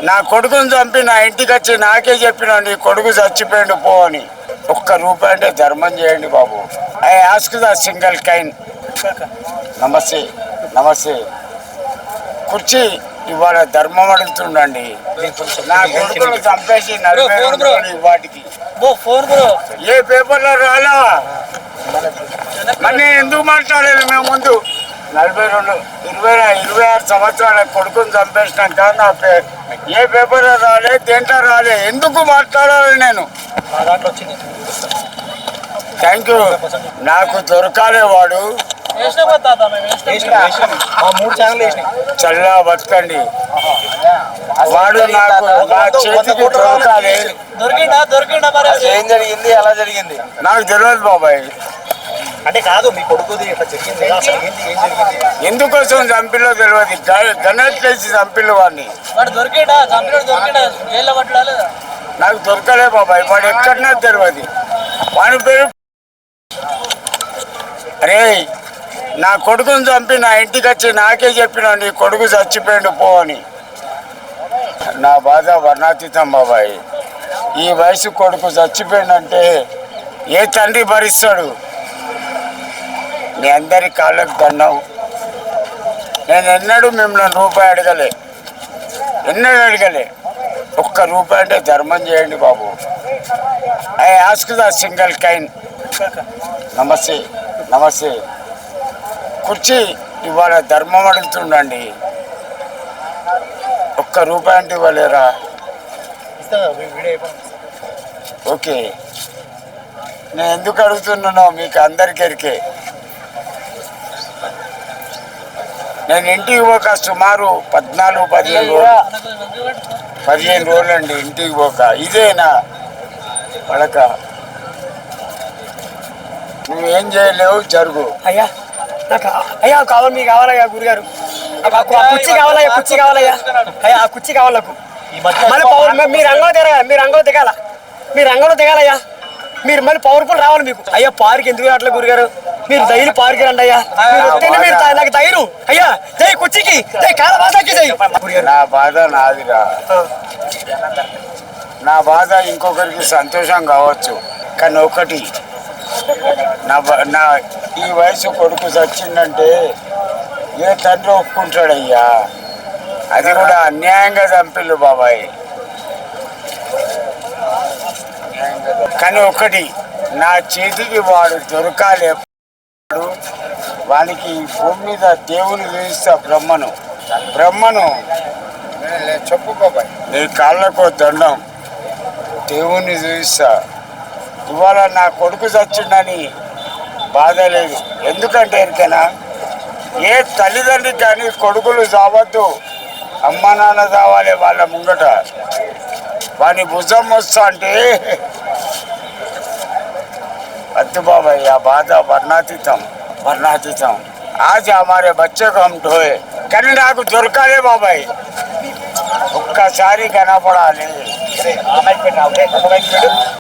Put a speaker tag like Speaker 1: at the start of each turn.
Speaker 1: నా కొడుకుని చంపి నా ఇంటికి వచ్చి నాకే చెప్పిన నీ కొడుకు చచ్చిపోయిండు పో అని. ఒక్క రూపాయి అంటే ధర్మం చేయండి బాబు. I ask the single coin. నమస్తే నమస్తే. కుర్చీ ఇవాళ ధర్మం అడుగుతుండండి. నా కొడుకును చంపేసి 40 వాటికి ఏ పేపర్లో రాలా మరి ఎందుకు మాట్లాడలేదు? మేము ముందు 26 సంవత్సరాల కొడుకుని చంపేసినాక నా ఏ పేపర్లో రాలే, దేంట్లో రాలే, ఎందుకు మాట్లాడాలి నేను? Thank you. నాకు దొరకాలే వాడు. చల్లగా బతకండి. వాడు నాకు నా చేతికి దొరకాలి.
Speaker 2: ఏం జరిగింది, ఎలా జరిగింది
Speaker 1: నాకు తెలియదు బాబాయ్.
Speaker 2: అంటే కాదు, మీ కొడుకుది
Speaker 1: ఎందుకోసం చంపిలో తెలియదు. గణేష్ లేచి చంపిల్లు వాడిని. నాకు దొరకలే బాబాయ్. వాడు ఎక్కడన్నా తెలియదు. వాడి పేరు అరే నా కొడుకుని చంపి నా ఇంటికి వచ్చి నాకే చెప్పిన నీ కొడుకు చచ్చిపోయిండు పో అని. నా బాధ వర్ణాతీతం బాబాయ్. ఈ వయసు కొడుకు చచ్చిపోయిందంటే ఏ తండ్రి భరిస్తాడు? మీ అందరి కాళ్ళకు దండం. నేను ఎన్నడూ మిమ్మల్ని రూపాయి అడగలే, ఎన్నడూ అడగలే. ఒక్క రూపాయి అంటే ధర్మం చేయండి బాబు. I ask the single coin. నమస్తే నమస్తే. కుర్చీ ఇవాళ ధర్మం అడుగుతుండండి. ఒక్క రూపాయి అంటే ఇవ్వలేరా? ఓకే. నేను ఎందుకు అడుగుతున్నానో మీకు అందరికీ ఎరికే. నేను ఇంటికి పోక సుమారు 14-15 రోజులు అండి ఇంటికి పోక. ఇదేనా పడక? నువ్వేం చేయలేవు, జరుగు.
Speaker 3: అయ్యా నాకు అయ్యా కావాలి, మీకు కావాలయ్యా గురుగారు. కుర్చీ కావాలయ్యా, కుర్చీ కావాలయ్యా. అయ్యా ఆ కుర్చీ కావాలి నాకు. మళ్ళీ మీరు రంగంలో దిగాల, మీరు రంగంలో దిగాల, మీరు రంగంలో దిగాలయ్యా. మీరు మళ్ళీ పవర్ఫుల్ రావాలి మీకు. అయ్యా పార్క్ ఎందుకు రావట్లేదు గురుగారు? మీరు ధైర్యం పార్క్ రండి అయ్యా. మీరు నాకు ధైర్యం అయ్యా. జై కుర్చీకి, జై కాలబాధకి, జై.
Speaker 1: నా బాధ నాదిరా. నా బాధ ఇంకొకరికి సంతోషం కావచ్చు, కానీ ఒకటి నా ఈ వయసు కొడుకు చచ్చిందంటే ఏ తండ్రి ఒప్పుకుంటాడయ్యా? అది కూడా అన్యాయంగా చంపిల్లు బాబాయ్. కానీ ఒకటి, నా చేతికి వాడు దొరకాలి. వానికి భూమి మీద దేవుని చూపిస్తా, బ్రహ్మను చెప్పు బాబాయ్. నీ కాళ్ళకు దండం, దేవుణ్ణి చూపిస్తా. ఇవాళ నా కొడుకు చచ్చిండని బాధ లేదు. ఎందుకంటే ఎరికైనా ఏ తల్లిదండ్రి కానీ కొడుకులు చావద్దు, అమ్మ నాన్న చావాలి వాళ్ళ ముంగట. వాని భుజం వస్తా అంటే వద్దు బాబాయ్. ఆ బాధ వర్ణాతీతం. ఆజ్ హమారే బచ్చే को हम ढोए. కానీ నాకు దొరకాలే బాబాయ్. ఒక్కసారి కనపడాలి.